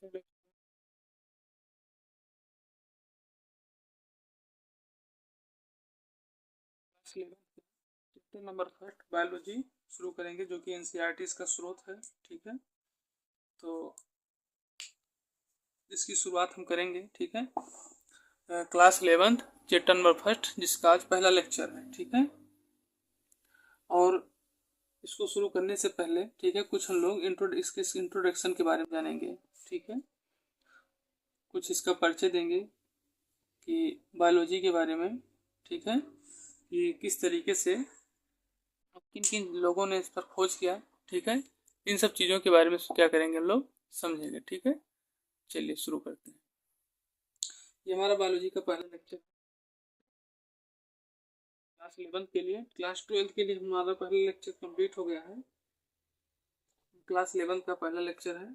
Class eleven chapter number first biology शुरू करेंगे, जो कि एनसीईआरटी का स्रोत है। ठीक है, तो इसकी शुरुआत हम करेंगे। ठीक है, क्लास 11 चैप्टर नंबर फर्स्ट, जिसका आज पहला लेक्चर है। ठीक है, और इसको शुरू करने से पहले ठीक है कुछ हम लोग इसके इंट्रोडक्शन के बारे में जानेंगे। ठीक है, कुछ इसका परिचय देंगे कि बायोलॉजी के बारे में। ठीक है, कि किस तरीके से किन किन लोगों ने इस पर खोज किया। ठीक है, इन सब चीज़ों के बारे में क्या करेंगे हम लोग समझेंगे। ठीक है, चलिए शुरू करते हैं। ये हमारा बायोलॉजी का पहला लेक्चर क्लास 11 के लिए। क्लास 12 के लिए हमारा पहला लेक्चर कंप्लीट हो गया है। क्लास 11 का पहला लेक्चर है।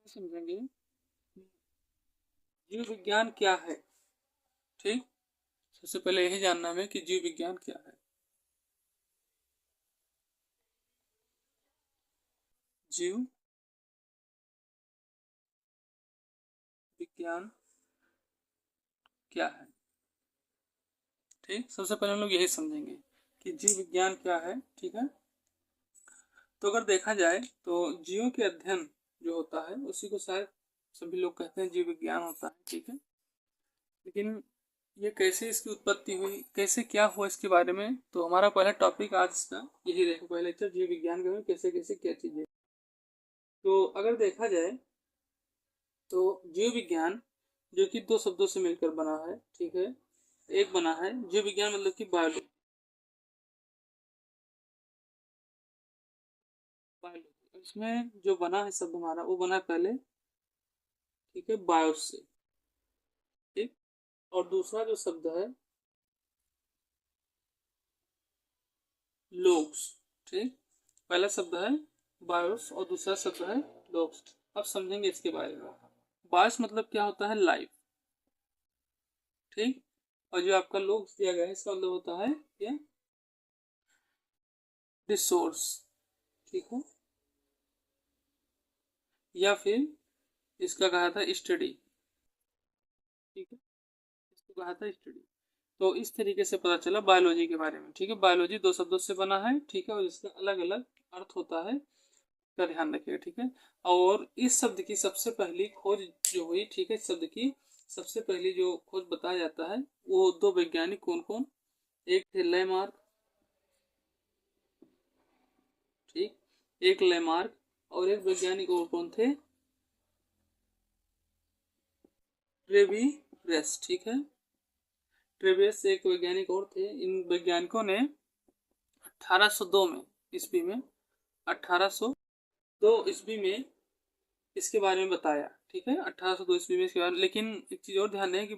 समझेंगे जीव विज्ञान क्या है। ठीक, सबसे पहले यही जानना हमें कि जीव विज्ञान क्या है। जीव विज्ञान क्या है। ठीक, सबसे पहले हम लोग यही समझेंगे कि जीव विज्ञान क्या है। ठीक है, तो अगर देखा जाए तो जीवों के अध्ययन जो होता है उसी को शायद सभी लोग कहते हैं जीव विज्ञान होता है। ठीक है, लेकिन ये कैसे इसकी उत्पत्ति हुई, कैसे क्या हुआ, इसके बारे में तो हमारा पहला टॉपिक आज का यही रहेगा। पहला लेक्चर जीव विज्ञान के में कैसे कैसे क्या चीजें। तो अगर देखा जाए तो जीव विज्ञान जो कि दो शब्दों से मिलकर बना है। ठीक है, एक बना है जीव विज्ञान मतलब कि बायोलॉजी। बायोलॉजी इसमें जो बना है शब्द हमारा वो बना है पहले। ठीक है, बायोस से। ठीक, और दूसरा जो शब्द है लोग्स। ठीक, पहला शब्द है बायोस और दूसरा शब्द है लोग्स। अब समझेंगे इसके बारे में। बायोस मतलब क्या होता है, लाइफ। ठीक, और जो आपका लोग्स दिया गया है इसका मतलब होता है ये रिसोर्स। ठीक है, या फिर इसका कहा था स्टडी। ठीक है, इसको कहा था स्टडी। तो इस तरीके से पता चला बायोलॉजी के बारे में। ठीक है, बायोलॉजी दो शब्दों से बना है। ठीक है, और इसका अलग अलग अर्थ होता है, का ध्यान रखिएगा। ठीक है, और इस शब्द की सबसे पहली खोज जो हुई, ठीक है, इस शब्द की सबसे पहली जो खोज बताया जाता है वो दो वैज्ञानिक कौन कौन, एक थे लेमार्क। ठीक, एक लेमार्क और एक वैज्ञानिक और कौन थे, ट्रेवियस। ठीक है, ट्रेवियस से एक वैज्ञानिक और थे। इन वैज्ञानिकों ने 1802 में ईस्वी में 1802 ईस्वी में इसके बारे में बताया। ठीक है, 1802 ईस्वी में इसके बारे में। लेकिन एक चीज़ और ध्यान दें कि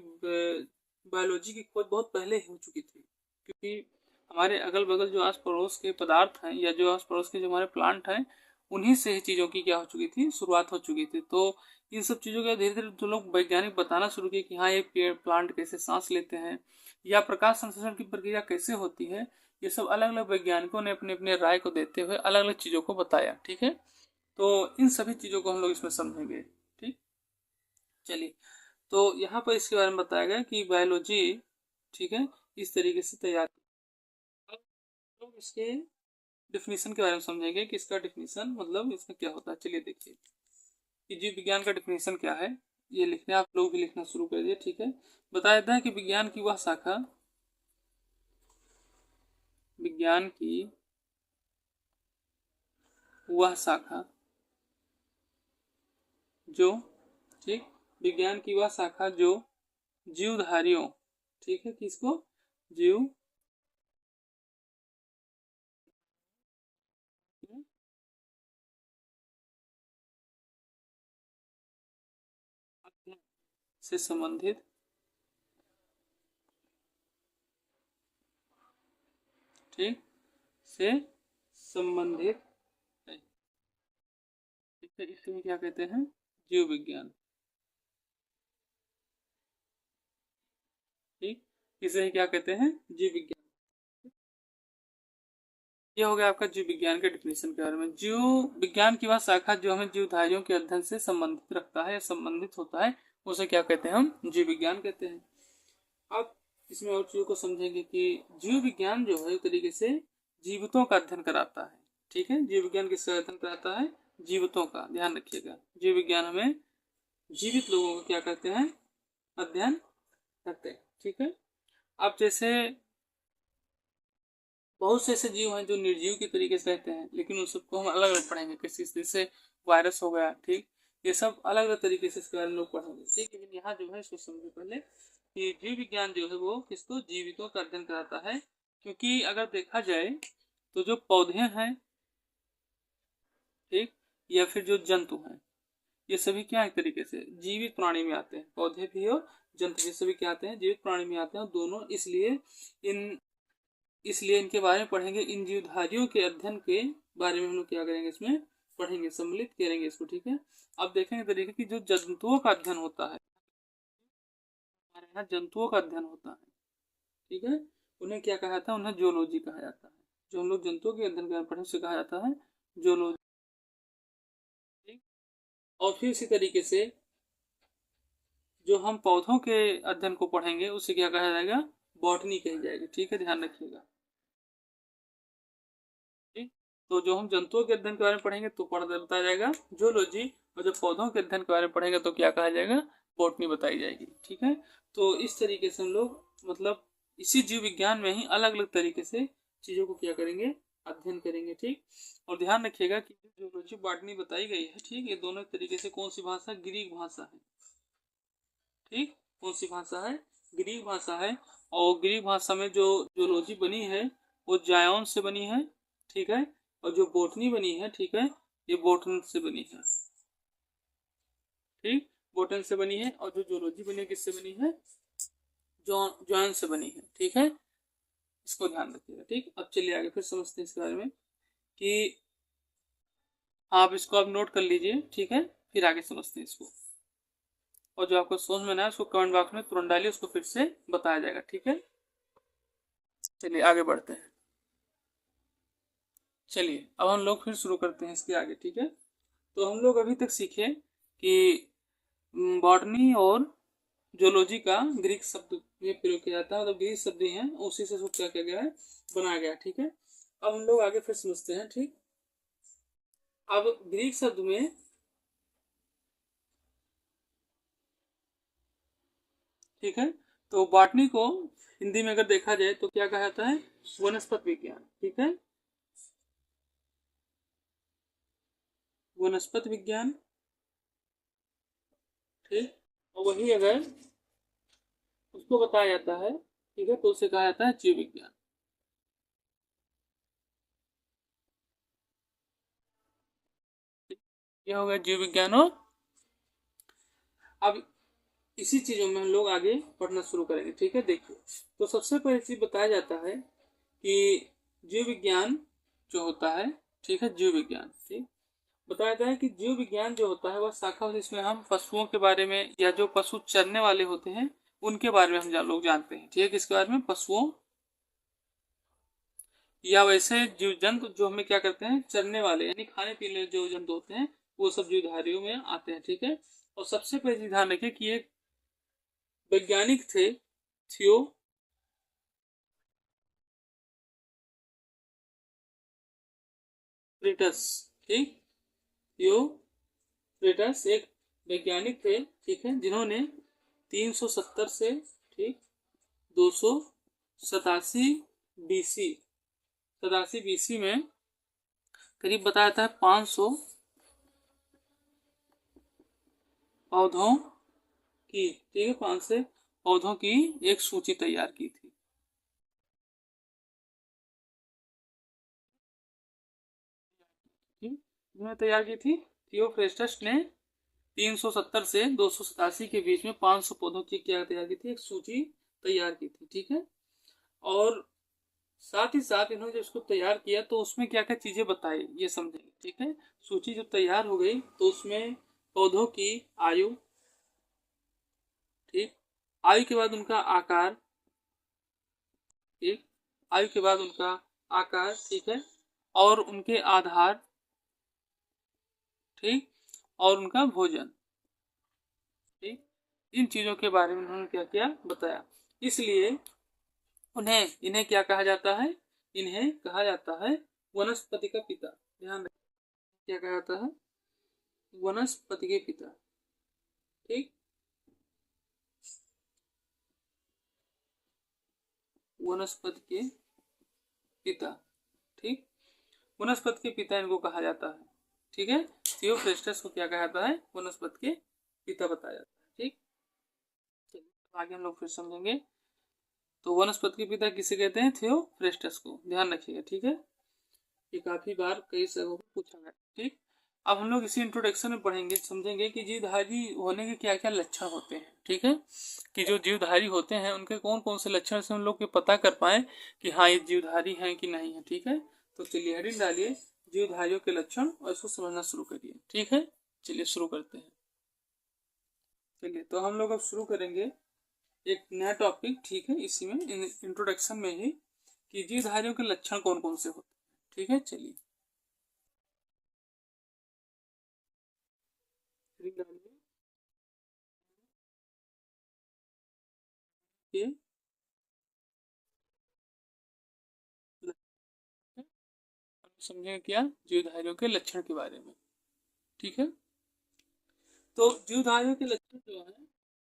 बायोलॉजी की खोज बहुत पहले ही हो चुकी थी, क्योंकि हमारे अगल बगल जो आस पड़ोस के पदार्थ हैं या जो आस पड़ोस के जो हमारे प्लांट हैं उन्हीं से ही चीज़ों की क्या हो चुकी थी, शुरुआत हो चुकी थी। तो इन सब चीज़ों का धीरे धीरे जो लोग वैज्ञानिक बताना शुरू किए कि हाँ ये पेड़ प्लांट कैसे सांस लेते हैं या प्रकाश संश्लेषण की प्रक्रिया कैसे होती है, ये सब अलग अलग वैज्ञानिकों ने अपने अपने राय को देते हुए अलग अलग चीज़ों को बताया। ठीक है, तो इन सभी चीज़ों को हम लोग इसमें समझेंगे। ठीक, चलिए, तो यहाँ पर इसके बारे में बताया गया कि बायोलॉजी ठीक है इस तरीके से तैयार। अब लोग इसके डिफिनीशन के बारे में समझेंगे कि इसका डिफिनीशन मतलब इसमें क्या होता है। चलिए देखिए कि जीव विज्ञान का डिफिनीशन क्या है, ये लिखने आप लोग भी लिखना शुरू कर दिए। ठीक है, बताया जाता है कि विज्ञान की वह शाखा, विज्ञान की वह शाखा जो, ठीक, विज्ञान की वह शाखा जो जीवधारियों, ठीक है, किसको, जीव अध्ययन से संबंधित, ठीक, से संबंधित है। ठीक है, इसमें क्या कहते हैं, जीव विज्ञान। ठीक, इसे क्या कहते हैं, जीव विज्ञान। ये हो गया आपका जीव विज्ञान के डिफिनेशन के बारे में। जीव विज्ञान की वह शाखा जो हमें जीवधारियों के अध्ययन से संबंधित रखता है या संबंधित होता है, उसे क्या कहते हैं? हम जीव विज्ञान कहते हैं। अब इसमें और चीजों को समझेंगे कि जीव विज्ञान जो है एक तरीके से जीवितों का अध्ययन कराता है। ठीक है, जीव विज्ञान किसका अध्ययन कराता है? जीवितों का। ध्यान रखिएगा, जीव विज्ञान हमें जीवित लोगों का क्या करते हैं? अध्ययन करते हैं। ठीक है, अब जैसे बहुत से ऐसे जीव हैं जो निर्जीव के तरीके से रहते हैं, लेकिन उन सबको हम अलग अलग पढ़ेंगे किसी जैसे वायरस हो गया। ठीक, ये सब अलग अलग तरीके से इसके बारे में लोग पढ़ेंगे। ठीक, लेकिन यहाँ जो है इसको समझे पहले कि जीव विज्ञान जो है वो किसको? जीवितों का अध्ययन कराता है। क्योंकि अगर देखा जाए तो जो पौधे हैं, ठीक, या फिर जो जंतु हैं, ये सभी क्या एक तरीके से जीवित प्राणी में आते हैं। पौधे भी और जंतु भी सभी क्या आते हैं? जीवित प्राणी में आते हैं। दोनों इसलिए इनके बारे में पढ़ेंगे। इन जीवधारियों के अध्ययन के बारे में हम लोग क्या करेंगे? इसमें पढ़ेंगे, सम्मिलित करेंगे इसको। ठीक है, अब देखेंगे तरीके की जो जंतुओं का अध्ययन होता है, हमारे यहाँ जंतुओं का अध्ययन होता है। ठीक है, उन्हें क्या कहा जाता है? उन्हें जूलॉजी कहा जाता है। जो हम लोग जंतुओं के अध्ययन के पढ़े उसे कहा जाता है जूलॉजी। और फिर इसी तरीके से जो हम पौधों के अध्ययन को पढ़ेंगे उसे क्या कहा जाएगा? बॉटनी कही जाएगी। ठीक है, ध्यान रखिएगा। ठीक, तो जो हम जंतुओं के अध्ययन के बारे में पढ़ेंगे तो बताया जाएगा जूलॉजी, और जब पौधों के अध्ययन के बारे में पढ़ेंगे तो क्या कहा जाएगा? बॉटनी बताई जाएगी। ठीक है, तो इस तरीके से हम लोग मतलब इसी जीव विज्ञान में ही अलग अलग तरीके से चीजों को क्या करेंगे? अध्ययन करेंगे। ठीक, और ध्यान रखिएगा कि जूलॉजी बॉटनी बताई गई है, ठीक, ये दोनों तरीके से कौन सी भाषा? ग्रीक भाषा है। ठीक, कौन सी भाषा है? ग्रीक भाषा है। और ग्रीक भाषा में जो जूलॉजी बनी है वो जायन से बनी है। ठीक है, और जो बोटनी बनी है, ठीक है, ये बोटन से बनी है। ठीक, बोटन से बनी है। और जो जूलॉजी बनी है किससे बनी है? जॉन से बनी है। ठीक है, इसको ध्यान रखिएगा। ठीक, अब चलिए आगे फिर समझते हैं इसके बारे में कि आप इसको अब नोट कर लीजिए। ठीक है, फिर आगे समझते हैं इसको, और जो आपको समझ में ना है उसको कमेंट बॉक्स में तुरंत डालिए, उसको फिर से बताया जाएगा। ठीक है, चलिए आगे बढ़ते हैं। चलिए अब हम लोग फिर शुरू करते हैं इसके आगे। ठीक है, तो हम लोग अभी तक सीखे कि बॉटनी और जूलॉजी का ग्रीक शब्द में प्रयोग किया जाता है, मतलब ग्रीक शब्द ही हैं, उसी से क्या किया गया है? बनाया गया। ठीक है, अब हम लोग आगे फिर समझते हैं। ठीक, अब ग्रीक शब्द में ठीक है, तो बॉटनी को हिंदी में अगर देखा जाए तो क्या कहा जाता है? वनस्पति विज्ञान। ठीक है, वनस्पति विज्ञान। ठीक, और वही अगर उसको बताया जाता है, ठीक है, तो उसे कहा जाता है जीव विज्ञान। ये हो गया जीव विज्ञान। और अब इसी चीजों में हम लोग आगे पढ़ना शुरू करेंगे। ठीक है, देखिए, तो सबसे पहले चीज बताया जाता है कि जीव विज्ञान जो होता है, ठीक है, जीव विज्ञान, ठीक, बताया जाता है कि जीव विज्ञान जो होता है वह शाखा होती है जिसमें हम पशुओं के बारे में या जो पशु चरने वाले होते हैं उनके बारे में हम लोग जानते हैं। ठीक है, किसके बारे में? पशुओं या वैसे जीव जंतु जो हमें क्या करते हैं? चरने वाले, यानी खाने पीने जो जंतु होते हैं वो सब जीवधारियों में आते हैं। ठीक है, और सबसे पहले ध्यान रखिए कि एक वैज्ञानिक थे थियोक्रिटस। ठीक, थियोक्रिटस एक वैज्ञानिक थे, ठीक है, जिन्होंने 370 से ठीक 287 बीसी 87 बीसी में करीब बताया था 500 पौधों की, ठीक है, 500 पौधों की एक सूची तैयार की थी। उन्होंने तैयार की थी थियोफ्रेस्टस ने 370 से 287 के बीच में 500 पौधों की क्या तैयार की थी? एक सूची तैयार की थी। ठीक है, और साथ ही साथ इन्होंने जब इसको तैयार किया तो उसमें क्या क्या चीजें बताई ये समझेंगे। ठीक है, सूची जब तैयार हो गई तो उसमें पौधों की आयु, ठीक, आयु के बाद उनका आकार, ठीक, आयु के बाद उनका आकार, ठीक है, और उनके आधार, ठीक, और उनका भोजन, ठीक, इन चीजों के बारे में उन्होंने क्या किया, बताया। इसलिए इन्हें क्या कहा जाता है, इन्हें कहा जाता है वनस्पति का पिता। ध्यान रखिए, क्या कहा जाता है, वनस्पति के पिता, ठीक, वनस्पति के पिता, ठीक, वनस्पति के पिता इनको कहा जाता है, ठीक है। थियोफ्रेस्टस को क्या कहा जाता है, वनस्पति के पिता बताया जाता है, ठीक। चलिए आगे हम लोग फिर समझेंगे। तो वनस्पति के पिता किसे कहते हैं, थियोफ्रेस्टस को, ध्यान रखिएगा, ठीक है। ये काफी बार कई जगहों पर पूछा गया, ठीक। अब हम लोग इसी इंट्रोडक्शन में पढ़ेंगे, समझेंगे कि जीवधारी होने के क्या क्या लक्षण होते हैं, ठीक है, कि जो जीवधारी होते हैं उनके कौन कौन से लक्षण से हम लोग के पता कर पाए कि हाँ ये जीवधारी हैं कि नहीं है, ठीक है। तो चलिए हेडिंग डालिए जीवधारियों के लक्षण और इसको समझना शुरू करिए, ठीक है। चलिए शुरू करते हैं। चलिए तो हम लोग अब शुरू करेंगे एक नया टॉपिक, ठीक है, इसी में इंट्रोडक्शन में ही, कि जीवधारियों के लक्षण कौन कौन से होते हैं, ठीक है। चलिए ये समझेंगे क्या, जीवधारियों के लक्षण के बारे में, ठीक है। तो जीवधारियों के लक्षण जो है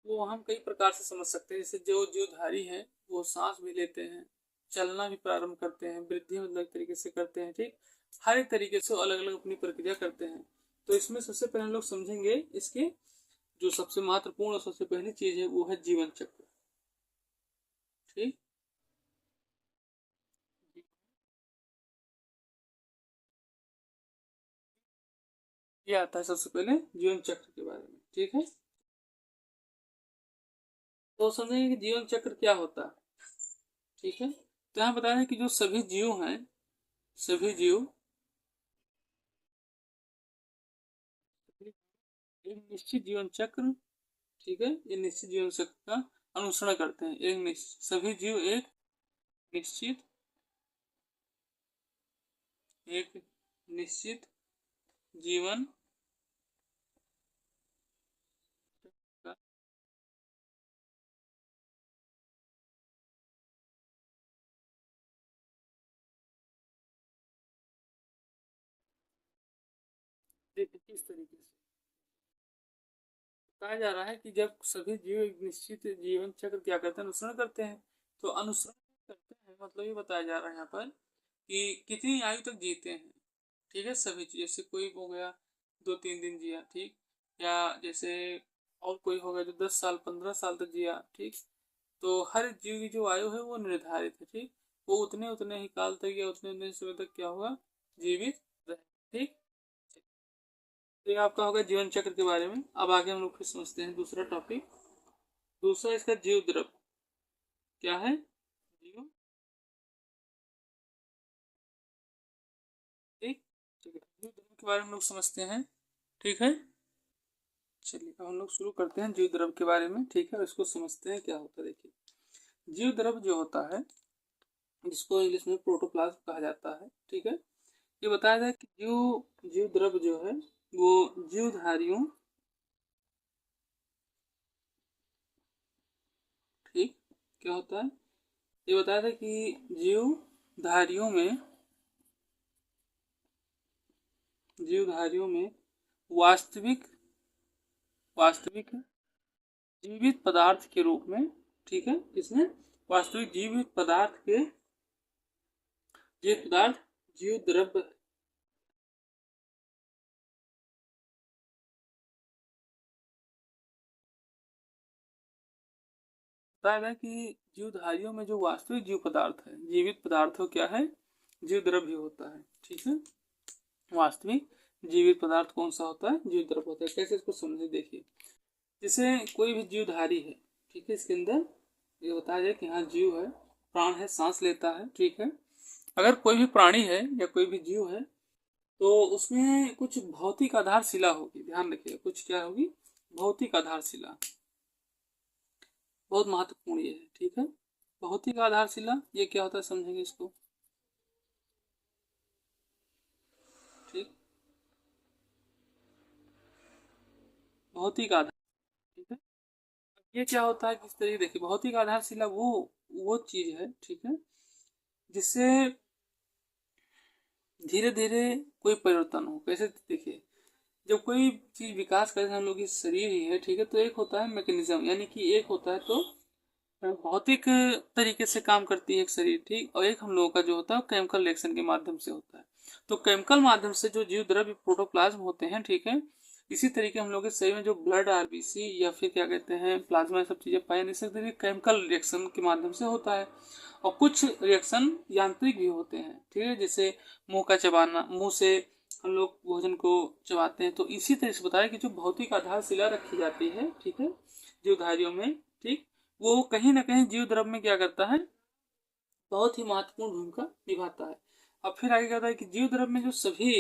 वो हम कई प्रकार से समझ सकते हैं। जैसे जो जीवधारी है वो सांस भी लेते हैं, चलना भी प्रारंभ करते हैं, वृद्धि अलग तरीके से करते हैं, ठीक, हर एक तरीके से अलग अलग अपनी प्रक्रिया करते हैं। तो इसमें सबसे पहले हम लोग समझेंगे इसके जो सबसे महत्वपूर्ण और सबसे पहली चीज है वो है जीवन चक्र, ठीक। ये आता है सबसे पहले जीवन चक्र के बारे में, ठीक है। तो समझेंगे कि जीवन चक्र क्या होता है, ठीक है। तो यहाँ बताया है कि जो सभी जीव हैं, सभी जीव एक निश्चित जीवन चक्र, ठीक है, ये निश्चित जीवन चक्र का अनुसरण करते हैं। सभी जीव निश्चित एक निश्चित जीवन का देखिए किस तरीके से बताया जा रहा है कि जब सभी जीव एक निश्चित जीवन चक्र क्या करते हैं, अनुसरण करते हैं। तो अनुसरण करते हैं मतलब ये बताया जा रहा है यहाँ पर कि कितनी आयु तक जीते हैं, ठीक है, सभी चीज। जैसे कोई हो गया 2-3 दिन जिया, ठीक, या जैसे और कोई हो गया जो 10 साल 15 साल तक जिया, ठीक। तो हर जीव की जो आयु है वो निर्धारित है, ठीक, वो उतने उतने ही काल तक या उतने उतने समय तक क्या होगा, जीवित रहे, ठीक। तो ये आपका होगा जीवन चक्र के बारे में। अब आगे हम लोग फिर समझते हैं दूसरा टॉपिक। दूसरा इसका जीव द्रव क्या है, जीव, ठीक, ठीक है, जीव द्रव के बारे में हम लोग समझते हैं, ठीक है। चलिए अब हम लोग शुरू करते हैं जीव द्रव के बारे में, ठीक है, और इसको समझते हैं क्या होता है। देखिए जीव द्रव जो होता है जिसको इंग्लिश में प्रोटोप्लाज्म कहा जाता है, ठीक है। ये बताया जाए कि जीव जीव द्रव जो है वो जीवधारियों, ठीक, क्या होता है, ये बताया था कि जीवधारियों में वास्तविक वास्तविक जीवित पदार्थ के रूप में, ठीक है, इसमें वास्तविक जीवित पदार्थ के जीवित पदार्थ जीव द्रव्य, बताया गया कि जीवधारियों में जो वास्तविक जीव पदार्थ है, जीवित पदार्थ हो क्या है, जीव द्रव्य होता है, ठीक है। वास्तविक जीवित पदार्थ कौन सा होता है, जीव द्रव्य होता है। कैसे इसको समझे, देखिए जैसे कोई भी जीवधारी है, ठीक है, इसके अंदर ये बताया जाए कि हाँ जीव है, प्राण है, सांस लेता है, ठीक है। अगर कोई भी प्राणी है या कोई भी जीव है तो उसमें कुछ भौतिक आधारशिला होगी, ध्यान रखिएगा, कुछ क्या होगी, भौतिक आधारशिला, बहुत महत्वपूर्ण ये है, ठीक है। भौतिक आधारशिला ये क्या होता है, समझेंगे इसको। भौतिक आधार। ठीक है, ये क्या होता है किस तरीके, देखिए भौतिक आधारशिला वो चीज है, ठीक है, जिससे धीरे धीरे कोई परिवर्तन हो। कैसे, देखिए जब कोई चीज विकास करे, हम लोग की शरीर ही है, ठीक है, तो एक होता है मैकेनिज्म, यानी कि एक होता है तो भौतिक तरीके से काम करती है एक शरीर, ठीक, और एक हम लोगों का जो होता है केमिकल रिएक्शन के माध्यम से होता है। तो केमिकल माध्यम से जो जीव द्रव्य प्रोटोप्लाज्म होते हैं, ठीक है, इसी तरीके हम लोग के शरीर में जो ब्लड आरबीसी या फिर क्या कहते हैं प्लाज्मा, सब चीजें पाई नहीं सकती, केमिकल रिएक्शन के माध्यम से होता है। और कुछ रिएक्शन यांत्रिक भी होते हैं, ठीक है, जैसे मुंह का चबाना, मुंह से हम लोग भोजन को चबाते हैं। तो इसी तरह से बताया कि जो भौतिक आधारशिला रखी जाती है, ठीक है, जीवधारियों में, ठीक, वो कहीं ना कहीं जीव द्रव्य में क्या करता है, बहुत ही महत्वपूर्ण भूमिका निभाता है। अब फिर आगे कहता है कि जीव द्रव्य में जो सभी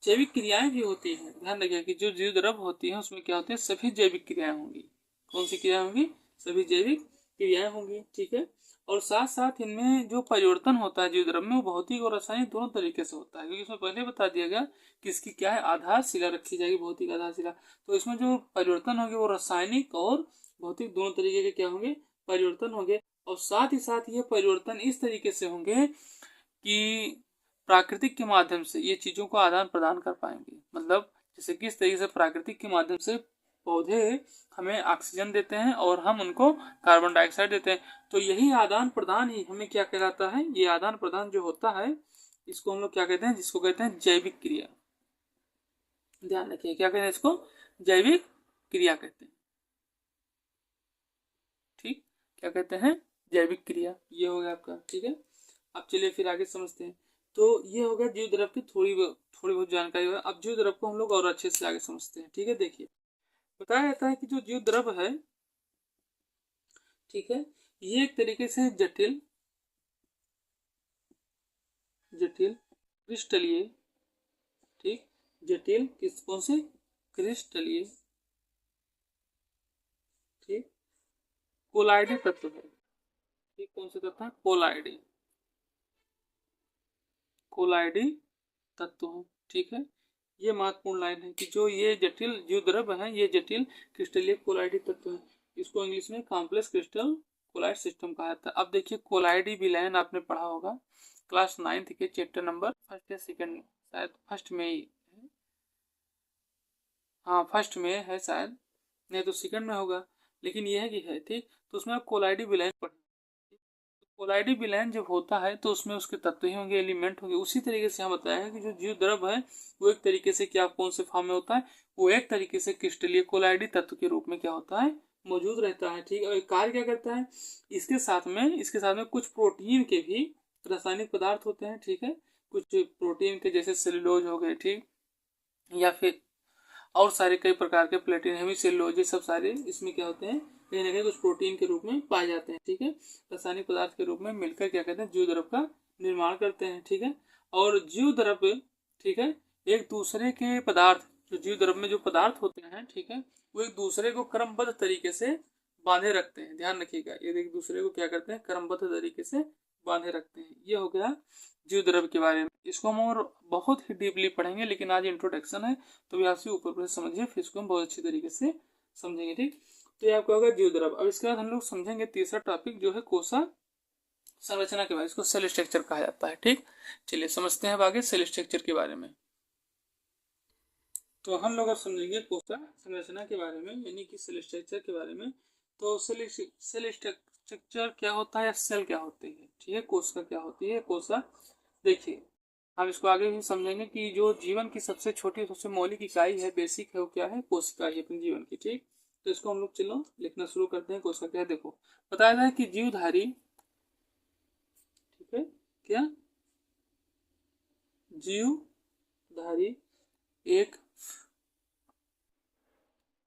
जैविक क्रियाएं भी होती हैं, ध्यान रखिए कि जो जीव द्रव्य होती है उसमें क्या होती है, सभी जैविक क्रियाएं होंगी। कौन सी क्रियाएं होंगी, सभी जैविक क्रियाएं होंगी, ठीक है। और साथ साथ इनमें जो परिवर्तन होता है जीव द्रव्य में, वो भौतिक और रासायनिक दोनों तरीके से होता है, क्योंकि इसमें पहले बता दिया गया कि इसकी क्या है, आधारशिला रखी जाएगी, भौतिक आधारशिला। तो इसमें जो परिवर्तन होंगे वो रासायनिक और भौतिक दोनों तरीके के क्या होंगे, परिवर्तन होंगे। और साथ ही साथ ये परिवर्तन इस तरीके से होंगे कि प्राकृतिक के माध्यम से ये चीजों को आदान प्रदान कर पाएंगे। मतलब जैसे किस तरीके से प्राकृतिक के माध्यम से पौधे हमें ऑक्सीजन देते हैं और हम उनको कार्बन डाइऑक्साइड देते हैं। तो यही आदान प्रदान ही हमें क्या कहलाता है, ये आदान प्रदान जो होता है इसको हम लोग क्या कहते हैं, जिसको कहते हैं जैविक क्रिया। ध्यान रखिए क्या कहते हैं इसको, जैविक क्रिया कहते हैं, ठीक, क्या कहते हैं, जैविक क्रिया। ये हो गया आपका, ठीक है। अब चलिए फिर आगे समझते हैं। तो ये हो गया जीव द्रव्य की थोड़ी बहुत जानकारी। अब जीव द्रव्य को हम लोग और अच्छे से आगे समझते हैं, ठीक है। देखिए बताया जाता है कि जो जीव द्रव्य है, ठीक है, ये एक तरीके से जटिल जटिल क्रिस्टलीय, ठीक, जटिल किस कौन से, क्रिस्टलीय, ठीक, कोलाइडी तत्व है, ठीक, कौन से तत्व है, कोलाइडी, कोलाइडी तत्व है, ठीक है। ये महत्वपूर्ण लाइन है कि जो ये जटिल जीव द्रव्य है, ये जटिल क्रिस्टलीय कोलाइडी तत्व है। इसको इंग्लिश में कॉम्प्लेक्स क्रिस्टल कोलाइड सिस्टम कहा जाता है। अब देखिए कोलाइडी विलयन आपने पढ़ा होगा क्लास 9th के चैप्टर नंबर फर्स्ट या सेकंड, शायद फर्स्ट में ही है। हाँ फर्स्ट में है शायद, नहीं तो सेकंड में होगा, लेकिन ये है कि है, ठीक। तो उसमें कोलाइडी विलयन पढ़े। कोलाइडी विलयन जब होता है तो उसमें उसके तत्व ही होंगे, एलिमेंट होंगे। उसी तरीके से हम बताया है कि जो जीव द्रव्य है वो एक तरीके से क्या कौन से फॉर्म में होता है, वो एक तरीके से क्रिस्टलीय कोलाइडी तत्व के रूप में क्या होता है, मौजूद रहता है, ठीक। और कार्य क्या करता है, इसके साथ में कुछ प्रोटीन के भी रासायनिक पदार्थ होते हैं, ठीक है। कुछ प्रोटीन के जैसे सेलुलोज हो गए, ठीक, या फिर और सारे कई प्रकार के प्लेटिन, हेमीसेलुलोज, सब सारे इसमें क्या होते हैं, कहीं ना कहीं कुछ प्रोटीन के रूप में पाए जाते हैं, ठीक है। रासायनिक पदार्थ के रूप में मिलकर क्या कहते हैं, जीव द्रव्य का निर्माण करते हैं, ठीक है। और जीव द्रव्य, ठीक है, एक दूसरे के पदार्थ, जो जीव द्रव्य में जो पदार्थ होते हैं, ठीक है, वो एक दूसरे को क्रमबद्ध तरीके से बांधे रखते हैं। ध्यान रखिएगा, ये एक दूसरे को क्या करते हैं, क्रमबद्ध तरीके से बांधे रखते हैं। ये हो गया जीव द्रव्य के बारे में। इसको हम और बहुत ही डीपली पढ़ेंगे, लेकिन आज इंट्रोडक्शन है तो भी आपसे ऊपर ऊपर समझिए, फिर इसको हम बहुत अच्छी तरीके से समझेंगे, ठीक। तो ये आपका होगा जीव द्रव्य। अब इसके बाद हम लोग समझेंगे तीसरा टॉपिक जो है कोशा संरचना के बारे में, इसको सेल स्ट्रक्चर कहा जाता है, ठीक। चलिए समझते हैं अब आगे सेल स्ट्रक्चर के बारे में। तो हम लोग अब समझेंगे कोशा संरचना के बारे में, यानी कि सेल स्ट्रक्चर के बारे में। तो सेल स्ट्रक्चर क्या होता है या सेल क्या होती है, ठीक है, कोशिका क्या होती है, कोशा। देखिए हम इसको आगे भी समझेंगे कि जो जीवन की सबसे छोटी सबसे मौलिक इकाई है, बेसिक है, वो क्या है, कोशिका है अपने जीवन की, ठीक। तो इसको हम लोग चलो लिखना शुरू करते हैं। कोशिका क्या है, देखो बताया जाए कि जीवधारी, ठीक है, क्या, जीवधारी एक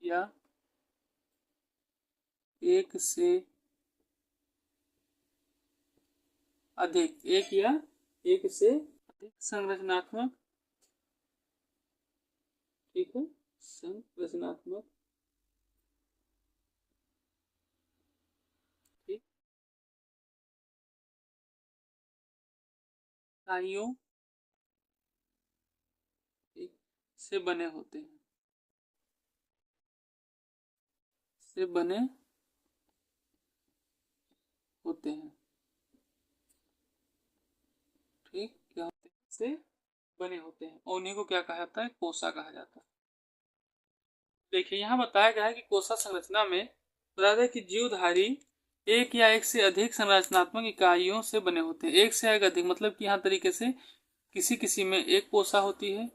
या एक से अधिक, एक या एक से अधिक संरचनात्मक, ठीक है, संरचनात्मक, ठीक, इकाइयों, ठीक, से बने होते हैं। से बने होते हैं। ठीक, क्या होते हैं? से बने होते हैं और उन्हीं को क्या कहा जाता है? कोसा कहा जाता है। देखिए यहाँ बताया गया है कि कोसा संरचना में बताया है कि जीवधारी एक या एक से अधिक संरचनात्मक इकाइयों से बने होते हैं। एक से एक अधिक मतलब कि यहाँ तरीके से किसी किसी में एक कोसा होती है,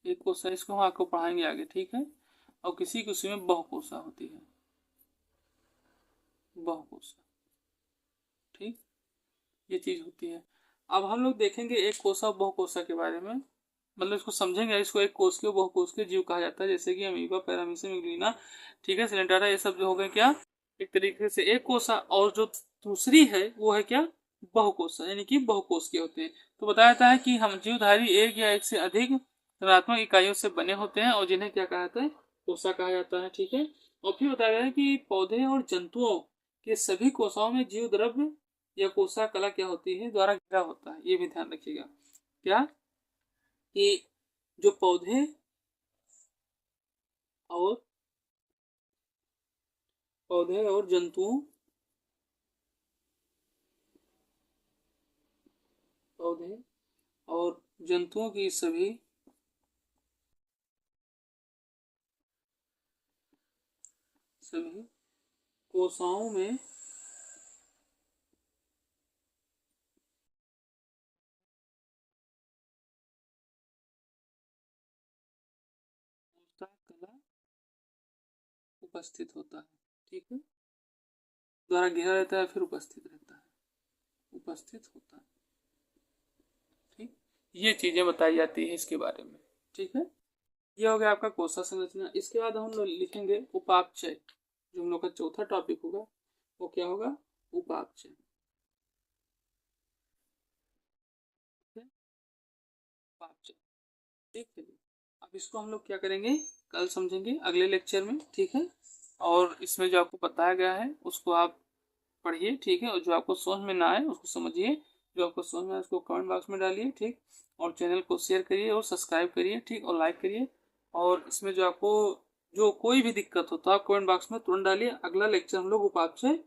एक कोसा, इसको हम आपको पढ़ाएंगे आगे, ठीक है। और किसी किसी में बहुकोसा होती है, बहुकोसा, ठीक, ये चीज होती है। अब हम लोग देखेंगे एक कोसा बहुकोसा के बारे में, मतलब इसको समझेंगे। इसको एक कोष के बहुकोष के जीव कहा जाता है, जैसे कि अमीबा, पैरामीशियम, इग्लिना, ठीक है, सिलेंडरा, ये सब जो हो गए क्या, एक तरीके से एक कोसा। और जो दूसरी है वो है क्या, बहुकोसा, यानी कि बहुकोष के होते हैं। तो बताया जाता है कि हम जीवधारी एक या एक से अधिक ऋणात्मक इकाइयों से बने होते हैं और जिन्हें क्या कहा जाता है? कोसा कहा जाता है, ठीक है। और फिर बताया गया है कि पौधे और जंतुओं के सभी कोशाओं में जीव द्रव्य या कोसा कला क्या होती है? द्वारा घिरा होता है। ये भी ध्यान रखिएगा क्या, कि जो और पौधे और जंतुओं पौधे और जंतुओं की सभी कोशाओं में कोसा कला उपस्थित होता है, ठीक है। द्वारा घेरा रहता है, फिर उपस्थित रहता है, उपस्थित होता है, ठीक। ये चीजें बताई जाती है इसके बारे में, ठीक है। ये हो गया आपका कोसा संरचना। इसके बाद हम लोग लिखेंगे उपापचय। जो हम लोग का चौथा टॉपिक होगा वो क्या होगा? उपापचय, उपापचय, ठीक है। अब इसको हम लोग क्या करेंगे? कल समझेंगे अगले लेक्चर में, ठीक है। और इसमें जो आपको बताया गया है उसको आप पढ़िए, ठीक है। और जो आपको समझ में ना आए उसको समझिए, जो आपको समझ में आए उसको कमेंट बॉक्स में डालिए, ठीक। और चैनल को शेयर करिए और सब्सक्राइब करिए, ठीक, और लाइक करिए। और इसमें जो आपको जो कोई भी दिक्कत हो तो आप कमेंट बॉक्स में तुरंत डालिए। अगला लेक्चर हम लोग उपापचय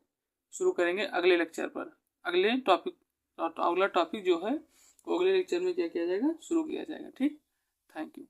शुरू करेंगे अगले लेक्चर पर। अगले टॉपिक अगला टॉपिक जो है वो अगले लेक्चर में क्या किया जाएगा? शुरू किया जाएगा, ठीक। Thank you.